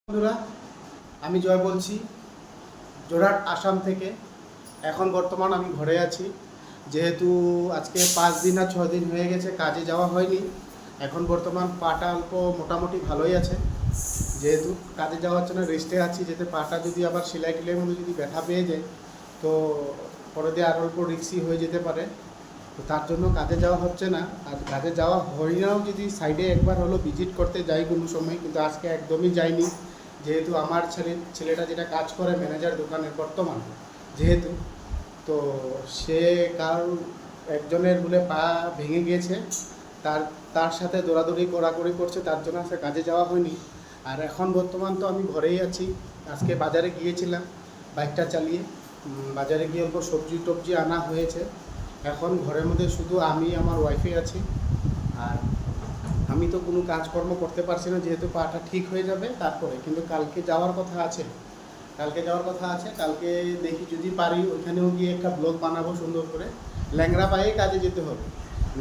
বন্ধুরা, আমি জয় বলছি যোরহাট আসাম থেকে। এখন বর্তমান আমি ঘরে আছি, যেহেতু আজকে 5 দিন আর 6 দিন হয়ে গেছে কাজে যাওয়া হয়নি। এখন বর্তমান পাটা অল্প মোটামুটি ভালোই আছে, যেহেতু কাজে যাওয়া হচ্ছে না, রেস্টে আছি। যেতে পাটা যদি আবার সেলাই টেলাইয়ের মধ্যে যদি ব্যথা পেয়ে যায় তো পরে দিয়ে আরও অল্প রিক্সি হয়ে যেতে পারে। তো তার জন্য কাজে যাওয়া হচ্ছে না। আর কাজে যাওয়া হয় নাও, যদি সাইডে একবার হলো ভিজিট করতে যাই কোনো সময়, কিন্তু আজকে একদমই যাইনি। যেহেতু আমার ছেলেটা যেটা কাজ করে ম্যানেজার দোকানের বর্তমান, যেহেতু তো সে কার একজনের বলে পা ভেঙে গিয়েছে, তার তার সাথে দৌড়াদৌড়ি কড়াকড়ি করছে, তার জন্য সে কাজে যাওয়া হয়নি। আর এখন বর্তমান তো আমি ঘরেই আছি। আজকে বাজারে গিয়েছিলাম বাইকটা চালিয়ে, বাজারে গিয়ে অল্প সবজি টবজি আনা হয়েছে। এখন ঘরের মধ্যে শুধু আমি আমার ওয়াইফে আছি। আর আমি তো কোনো কাজকর্ম করতে পারছি না, যেহেতু পাটা ঠিক হয়ে যাবে তারপরে। কিন্তু কালকে যাওয়ার কথা আছে, কালকে দেখি যদি পারি ওইখানেও গিয়ে একটা ব্লগ বানাবো সুন্দর করে। ল্যাংড়া পায়ে কাজে যেতে হবে,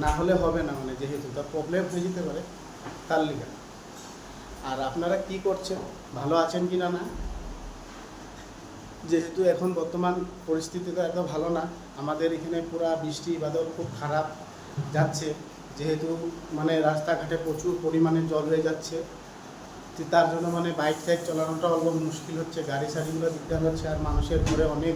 না হলে হবে না, মানে যেহেতু তার প্রবলেম হয়ে যেতে পারে তার লিগে। আর আপনারা কি করছেন, ভালো আছেন কি না? যেহেতু এখন বর্তমান পরিস্থিতি তো এত ভালো না, আমাদের এখানে পুরা বৃষ্টি বাদল খুব খারাপ যাচ্ছে। যেহেতু মানে রাস্তাঘাটে প্রচুর পরিমাণে জল হয়ে যাচ্ছে, তো তার জন্য মানে বাইক টাইক চালানোটা অল্প মুশকিল হচ্ছে, গাড়ি সারিগুলো দিকদার হচ্ছে। আর মানুষের ঘরে অনেক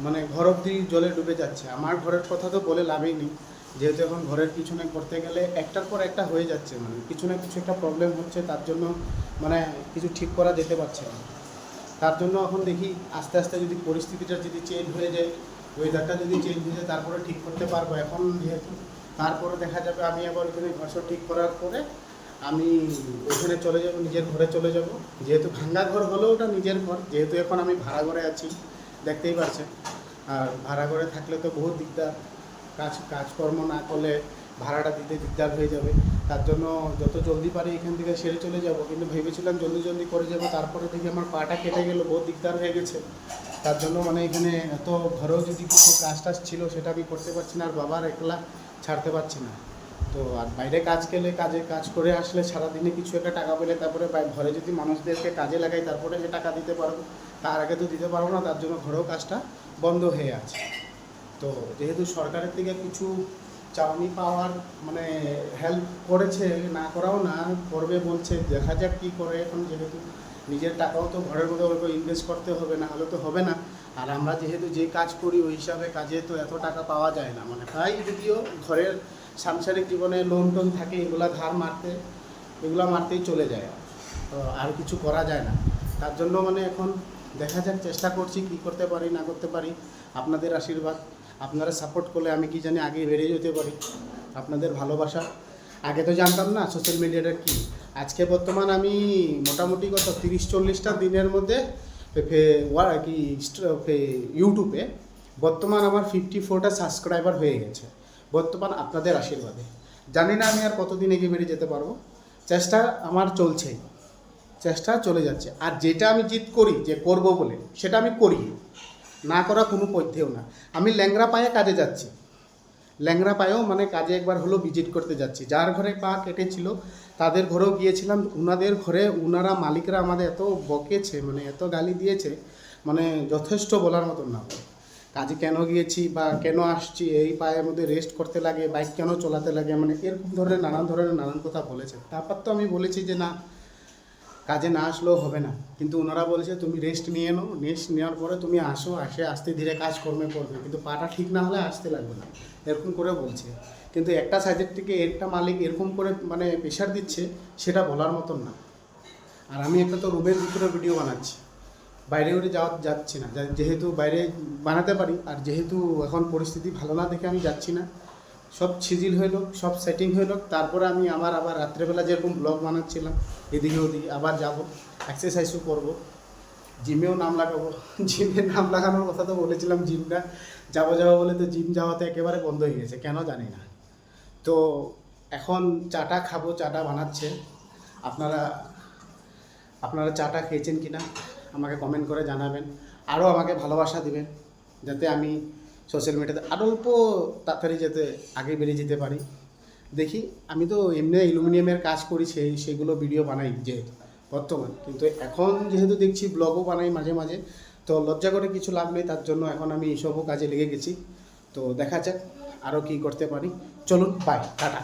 মানে ঘর অব্দি জলে ডুবে যাচ্ছে। আমার ঘরের কথা তো বলে লাভই নেই, যেহেতু এখন ঘরের পিছনে করতে গেলে একটার পর একটা হয়ে যাচ্ছে, মানে কিছু না কিছু একটা প্রবলেম হচ্ছে, তার জন্য মানে কিছু ঠিক করা যেতে পারছে না। তার জন্য এখন দেখি আস্তে আস্তে যদি পরিস্থিতিটা যদি চেঞ্জ হয়ে যায়, ওয়েদারটা যদি চেঞ্জ হয়ে যায়, তারপরে ঠিক করতে পারবো। এখন যেহেতু তারপরে দেখা যাবে আমি আবার ওইখানে ঘর ঠিক করার পরে আমি ওইখানে চলে যাব, নিজের ঘরে চলে যাব। যেহেতু ভাঙ্গা ঘর হলেও ওটা নিজের ঘর, যেহেতু এখন আমি ভাড়া ঘরে আছি, দেখতেই পাচ্ছেন। আর ভাড়া ঘরে থাকলে তো বহুত দিকদার, কাজকর্ম না করলে ভাড়াটা দিতে দিকদার হয়ে যাবে। তার জন্য যত জলদি পারি এখান থেকে সেরে চলে যাব। কিন্তু ভেবেছিলাম জলদি জলদি করে যাব, তারপরে দেখি আমার পাটা কেটে গেল, বহুত দিকদার হয়ে গেছে। তার জন্য মানে এখানে এত ঘরেও যদি কিছু কাজ টাজ ছিল সেটা আমি করতে পারছি না, আর বাবার একলা ছাড়তে পারছি না। তো আর বাইরে কাজ গেলে কাজ করে আসলে সারাদিনে কিছু একটা টাকা পেলে তারপরে ঘরে যদি মানুষদেরকে কাজে লাগাই তারপরে সে টাকা দিতে পারবো, তার আগে তো দিতে পারবো না। তার জন্য ঘরেও কাজটা বন্ধ হয়ে আছে। তো যেহেতু সরকারের থেকে কিছু চাউনি পাওয়ার মানে হেল্প করেছে, না করাও না, করবে বলছে, দেখা যাক কী করে। এখন যেহেতু নিজের টাকাও তো ঘরের মধ্যে অল্প ইনভেস্ট করতে হবে, না হলে তো হবে না। আর আমরা যেহেতু যে কাজ করি ওই হিসাবে কাজে তো এত টাকা পাওয়া যায় না, মানে তাই যদিও ঘরের সাংসারিক জীবনে লোন টোন থাকে, এগুলা এগুলো মারতেই চলে যায়। তো আর কিছু করা যায় না। তার জন্য মানে এখন দেখা যাক, চেষ্টা করছি কী করতে পারি না করতে পারি। আপনাদের আশীর্বাদ, আপনারা সাপোর্ট করলে আমি কি জানি আগে বেড়ে যেতে পারি। আপনাদের ভালোবাসা, আগে তো জানতাম না সোশ্যাল মিডিয়াটা কী। আজকে বর্তমান আমি মোটামুটি কত 30-40টা দিনের মধ্যে ইউটিউবে বর্তমান আমার 54টা সাবস্ক্রাইবার হয়ে গেছে, বর্তমান আপনাদের আশীর্বাদে। জানি না আমি আর কতদিন এগিয়ে বেরিয়ে যেতে পারবো, চেষ্টা আমার চলছেই, চেষ্টা চলে যাচ্ছে। আর যেটা আমি জিদ করি যে করব বলে, সেটা আমি করি, না করা কোনো পথ্যেও না। আমি ল্যাংড়া পায়ে কাজে যাচ্ছি, ল্যাংড়া পায়েও মানে কাজে একবার হলো ভিজিট করতে যাচ্ছি। যার ঘরে পা কেটেছিল তাদের ঘরেও গিয়েছিলাম। ওনাদের ঘরে ওনারা মালিকরা আমাদের এত বকেছে, মানে এত গালি দিয়েছে, মানে যথেষ্ট বলার মতন না। কাজে কেন গিয়েছি বা কেন আসছি, এই পায়ের মধ্যে রেস্ট করতে লাগে, বাইক কেন চলাতে লাগে, মানে এরকম ধরনের নানান কথা বলেছে। তারপর তো আমি বলেছি যে না, কাজে না আসলেও হবে না, কিন্তু ওনারা বলছে তুমি রেস্ট নিয়ে নাও, রেস্ট নেওয়ার পরে তুমি আস্তে ধীরে কাজকর্মে করবে, কিন্তু পাটা ঠিক না হলে আসতে লাগবে না, এরকম করে বলছে। কিন্তু একটা সাইডের থেকে একটা মালিক এরকম করে মানে প্রেশার দিচ্ছে, সেটা বলার মতন না। আর আমি একটা তো রুমের ভিতরে ভিডিও বানাচ্ছি, বাইরে উঠে যাচ্ছি না, যেহেতু বাইরে বানাতে পারি। আর যেহেতু এখন পরিস্থিতি ভালো না দেখে আমি যাচ্ছি না। সব সিজিল হইল, সব সেটিং হইল, তারপরে আমি আবার রাত্রেবেলা যেরকম ব্লগ বানাচ্ছিলাম এদিকে ওদিকে আবার যাব, এক্সারসাইজও করব, জিমেও নাম লাগাবো। জিমের নাম লাগানোর কথা তো বলেছিলাম, জিমটা যাবো বলে তো জিম যাওয়াতে একেবারে বন্ধ হয়ে গেছে, কেন জানি না। তো এখন চাটা খাবো, চাটা বানাচ্ছে। আপনারা আপনারা চাটা খেয়েছেন কি না আমাকে কমেন্ট করে জানাবেন। আরও আমাকে ভালোবাসা দিবেন, যাতে আমি সোশ্যাল মিডিয়াতে আরও অল্প তাড়াতাড়ি যাতে আগে বেরিয়ে যেতে পারি। দেখি, আমি তো এমনি অ্যালুমিনিয়ামের কাজ করি, সেগুলো ভিডিও বানাই, যে বর্তমান। কিন্তু এখন যেহেতু দেখছি ব্লগও বানাই মাঝে মাঝে, তো লজ্জা করে কিছু লাভ নেই, তার জন্য এখন আমি এইসবও কাজে লেগে গেছি। তো দেখা যাক আরও কী করতে পারি। চলুন, বাই, টাটা।